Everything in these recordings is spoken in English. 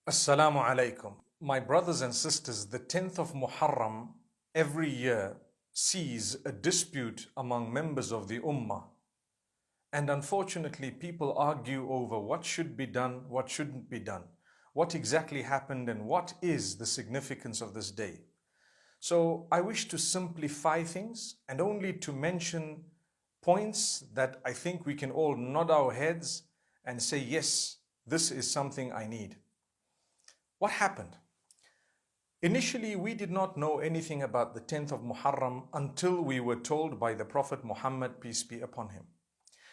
Assalamu alaikum. My brothers and sisters, the 10th of Muharram every year sees a dispute among members of the Ummah. And unfortunately, people argue over what should be done, what shouldn't be done, what exactly happened, and what is the significance of this day. So I wish to simplify things and only to mention points that I think we can all nod our heads and say, yes, this is something I need. What happened? Initially, we did not know anything about the 10th of Muharram until we were told by the Prophet Muhammad, peace be upon him.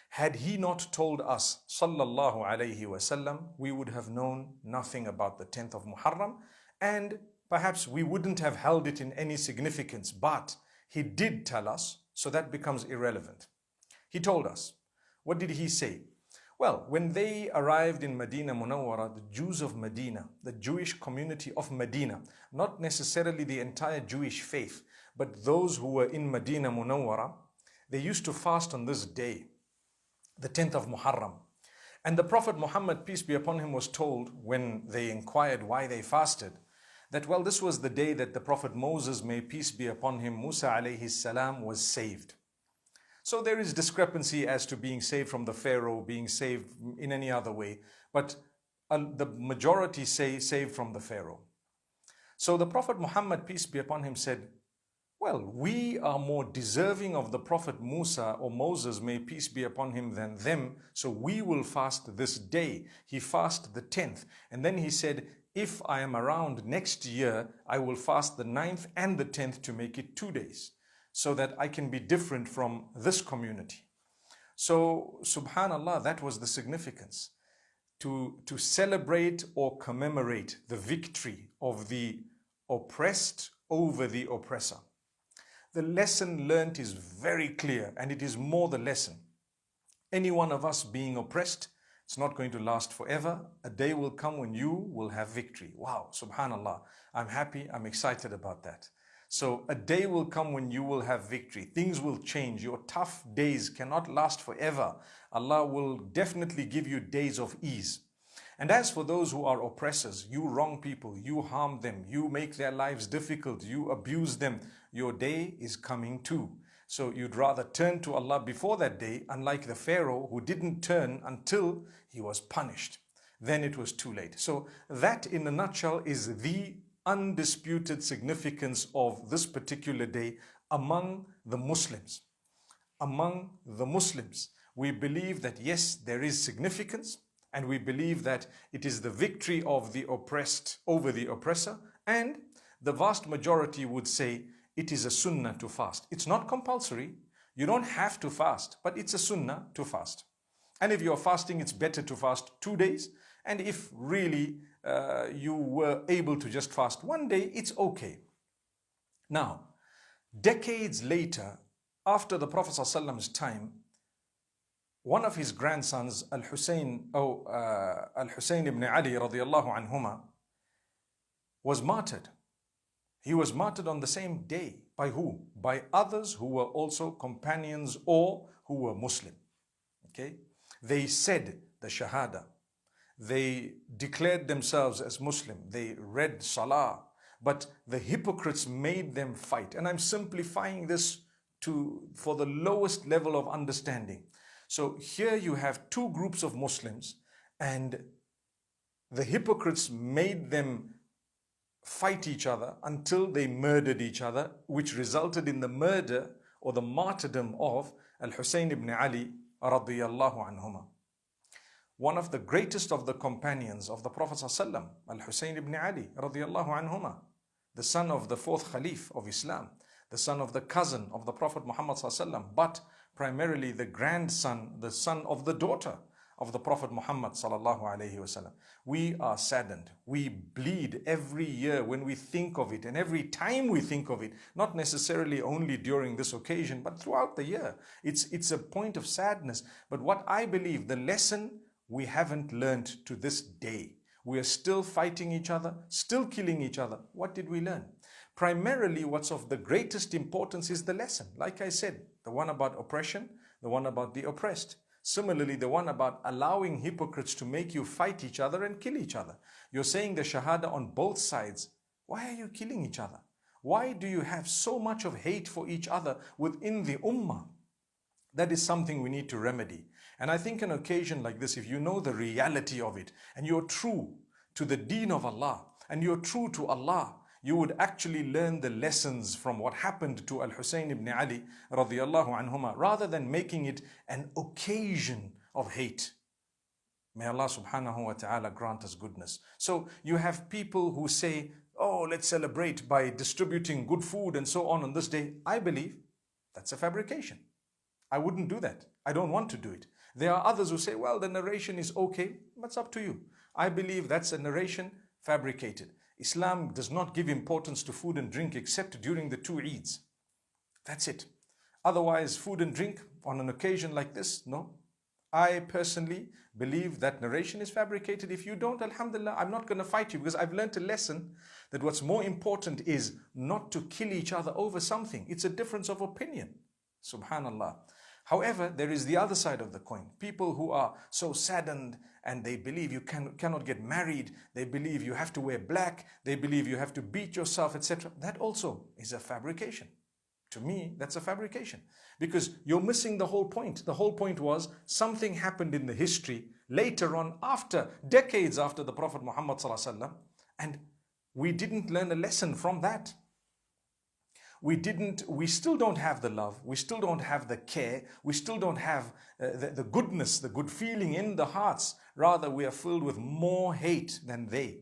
Had he not told us, sallallahu alayhi wasallam, we would have known nothing about the 10th of Muharram, and perhaps we wouldn't have held it in any significance, but he did tell us, so that becomes irrelevant. He told us. What did he say? Well, when they arrived in Medina Munawwara, the Jews of Medina, the Jewish community of Medina, not necessarily the entire Jewish faith, but those who were in Medina Munawwara, they used to fast on this day, the 10th of Muharram. And the Prophet Muhammad, peace be upon him, was told when they inquired why they fasted, that, well, this was the day that the Prophet Moses, may peace be upon him, Musa alayhi salam, was saved. So there is discrepancy as to being saved from the Pharaoh, being saved in any other way, but the majority say saved from the Pharaoh. So the Prophet Muhammad, peace be upon him, said, well, we are more deserving of the Prophet Musa or Moses, may peace be upon him, than them, so we will fast this day. He fasted the 10th, and then he said, if I am around next year, I will fast the 9th and the 10th to make it 2 days, so that I can be different from this community. So, subhanallah, that was the significance. To celebrate or commemorate the victory of the oppressed over the oppressor. The lesson learnt is very clear, and it is more the lesson. Any one of us being oppressed, it's not going to last forever. A day will come when you will have victory. Wow, subhanallah. I'm happy, I'm excited about that. So a day will come when you will have victory. Things will change. Your tough days cannot last forever. Allah will definitely give you days of ease. And as for those who are oppressors, you wrong people, you harm them, you make their lives difficult, you abuse them, your day is coming too. So you'd rather turn to Allah before that day, unlike the Pharaoh who didn't turn until he was punished. Then it was too late. So that in a nutshell is the undisputed significance of this particular day among the Muslims. Among the Muslims, we believe that yes, there is significance, and we believe that it is the victory of the oppressed over the oppressor, and the vast majority would say it is a sunnah to fast. It's not compulsory. You don't have to fast, but it's a sunnah to fast. And if you're fasting, it's better to fast 2 days. And if really you were able to just fast 1 day, it's okay. Now, decades later, after the Prophet ﷺ's time, one of his grandsons, Al-Hussain ibn Ali radiyallahu anhuma, was martyred. He was martyred on the same day. By who? By others who were also companions or who were Muslim. Okay? They said the Shahada. They declared themselves as Muslim. They read Salah. But the hypocrites made them fight. And I'm simplifying this for the lowest level of understanding. So here you have two groups of Muslims, and the hypocrites made them fight each other until they murdered each other, which resulted in the murder or the martyrdom of Al-Hussain ibn Ali radiyallahu anhuma. One of the greatest of the companions of the Prophet ﷺ, Al-Hussain ibn Ali radiyallahu anhuma, the son of the fourth Khalif of Islam, the son of the cousin of the Prophet Muhammad ﷺ, but primarily the grandson, the son of the daughter of the Prophet Muhammad sallallahu alaihi wasallam. We are saddened. We bleed every year when we think of it, and every time we think of it, not necessarily only during this occasion, but throughout the year. It's a point of sadness. But what I believe, the lesson we haven't learned to this day. We are still fighting each other, still killing each other. What did we learn? Primarily, what's of the greatest importance is the lesson. Like I said, the one about oppression, the one about the oppressed. Similarly, the one about allowing hypocrites to make you fight each other and kill each other. You're saying the shahada on both sides. Why are you killing each other? Why do you have so much of hate for each other within the ummah? That is something we need to remedy. And I think an occasion like this, if you know the reality of it, and you're true to the deen of Allah, and you're true to Allah, you would actually learn the lessons from what happened to Al-Hussain ibn Ali radiyallahu anhuma, rather than making it an occasion of hate. May Allah subhanahu wa ta'ala grant us goodness. So you have people who say, oh, let's celebrate by distributing good food and so on this day. I believe that's a fabrication. I wouldn't do that. I don't want to do it. There are others who say, well, the narration is okay. That's up to you. I believe that's a narration fabricated. Islam does not give importance to food and drink except during the 2 Eids. That's it. Otherwise, food and drink on an occasion like this, no. I personally believe that narration is fabricated. If you don't, alhamdulillah, I'm not going to fight you, because I've learned a lesson that what's more important is not to kill each other over something. It's a difference of opinion. Subhanallah. However, there is the other side of the coin. People who are so saddened and they believe you cannot get married, they believe you have to wear black, they believe you have to beat yourself, etc. That also is a fabrication. To me, that's a fabrication, because you're missing the whole point. The whole point was something happened in the history later on, after decades after the Prophet Muhammad ﷺ, and we didn't learn a lesson from that. We still don't have the love, we still don't have the care, we still don't have the goodness, the good feeling in the hearts. Rather, we are filled with more hate than they.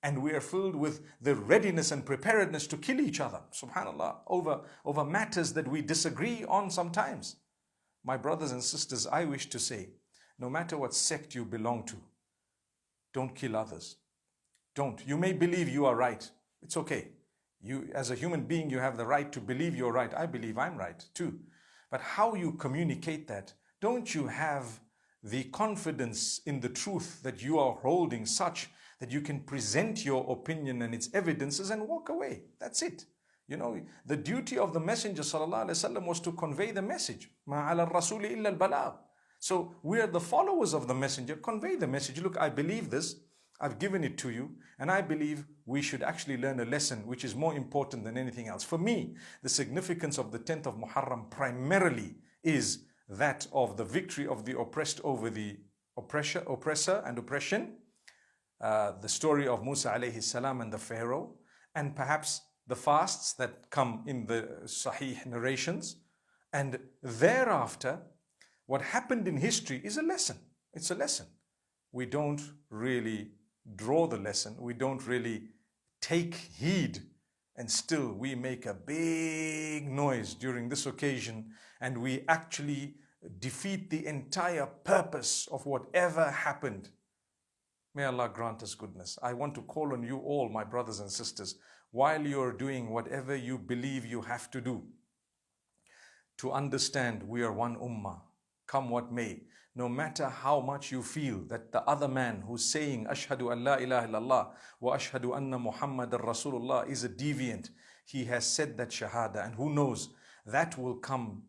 And we are filled with the readiness and preparedness to kill each other, subhanallah, over matters that we disagree on sometimes. My brothers and sisters, I wish to say, no matter what sect you belong to, don't kill others. Don't. You may believe you are right. It's okay. You, as a human being, you have the right to believe you're right. I believe I'm right too. But how you communicate that, don't you have the confidence in the truth that you are holding such that you can present your opinion and its evidences and walk away? That's it. You know, the duty of the Messenger ﷺ was to convey the message. مَا عَلَى الرَّسُولِ إِلَّا الْبَلَاغُ. So we are the followers of the Messenger. Convey the message. Look, I believe this. I've given it to you, and I believe we should actually learn a lesson which is more important than anything else. For me, the significance of the 10th of Muharram primarily is that of the victory of the oppressed over the oppressor and oppression, the story of Musa alayhi salam and the Pharaoh, and perhaps the fasts that come in the Sahih narrations. And thereafter, what happened in history is a lesson. It's a lesson. We don't really draw the lesson. We don't really take heed. And still we make a big noise during this occasion, and we actually defeat the entire purpose of whatever happened. May Allah grant us goodness. I want to call on you all, my brothers and sisters, while you're doing whatever you believe you have to do, to understand we are one ummah, come what may. No matter how much you feel that the other man who's saying Ashhadu an la ilaha illallah wa ashhadu anna Muhammadan Rasulullah is a deviant, he has said that shahada, and who knows, that will come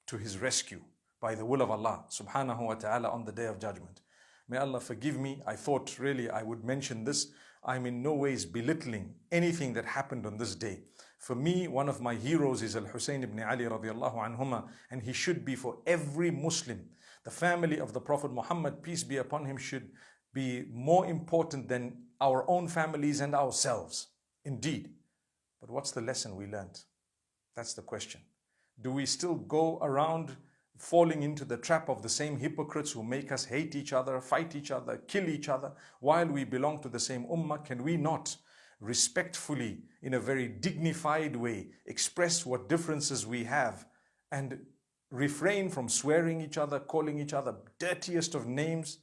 to his rescue by the will of Allah subhanahu wa ta'ala on the day of judgment. May Allah forgive me. I thought really I would mention this. I'm in no ways belittling anything that happened on this day. For me, one of my heroes is Al-Hussain ibn Ali radiyallahu anhuma, and he should be for every Muslim. The family of the Prophet Muhammad, peace be upon him, should be more important than our own families and ourselves. Indeed. But what's the lesson we learned? That's the question. Do we still go around falling into the trap of the same hypocrites who make us hate each other, fight each other, kill each other, while we belong to the same ummah? Can we not respectfully, in a very dignified way, express what differences we have and refrain from swearing each other, calling each other dirtiest of names?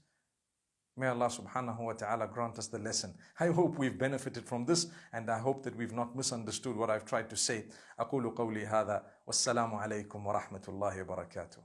May Allah subhanahu wa ta'ala grant us the lesson. I hope we've benefited from this, and I hope that we've not misunderstood what I've tried to say. أقول قولي هذا والسلام عليكم ورحمة الله وبركاته.